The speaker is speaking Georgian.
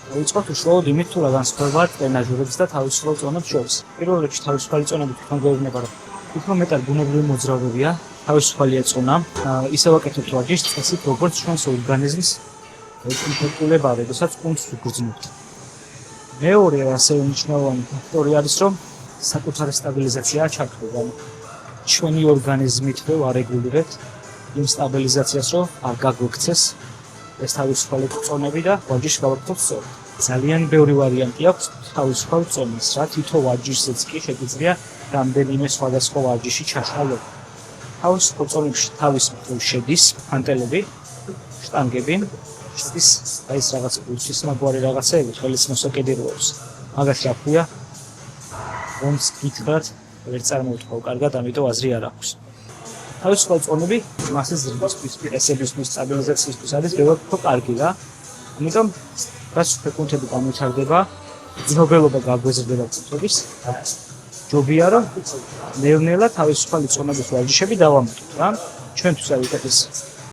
დავიწყოთ უშუალოდ იმით, თუ რა განსხვავებაა ტრენაჟერებს და თავისუფალ წონებს შორის. პირველ რიგში თავისუფალი წონები თვითონ გვეუბნება, რომ უფრო მეტად ბუნებრივი მოძრაობებია, თავისუფალია წონა. ისევ ვაკეთებთ ვარჯიშს წესით, როგორც ჩვენს ორგანიზმს ეკონტროლება, როდესაც კუნთს ვიგრძნობთ. მეორე ასევე მნიშვნელოვანი ფაქტორი არის, რომ საკუთარი სტაბილიზაციაა ჩართული. ჩვენი ორგანიზმით ვარეგულირებთ იმ სტაბილიზაციას, რომ არ გაგვექცეს ეს თავისუფალი წონები და ვარჯიშს გავაკეთოთ სწორად. ძალიან ბევრი ვარიანტი აქვს თავისუფალ წონის, რა თითო ვარჯიშზეც კი შეიძლება რამდენიმე სხვადასხვა ვარჯიში ჩაშალება. თავისუფალ წონებში თავის მხრივ შედის ჰანტელები, შტანგები, შედის ეს რაღაც პულსის მაგვარი რაღაცეები, ხელის მოსაკიდიროებს. მაგას რა ქვია? რომს გითხრათ, ვერ წარმოვთქვავ კარგად, ამიტომ აზრი არ აქვს. თავისუფალ წონები მასის ზრდისთვის, პიესებისთვის, სტაბილიზაციისთვის არის ბევრად უფრო კარგი რა. ამიტომ რაც კუნთები გამოჩარდება, ძნობელობა გაგვეზრდება კუნთების. ჯობია რომ ნელ-ნელა თავისუფალი წონების ვარჯიშები დავამატოთ რა. ჩვენთვის არის ეს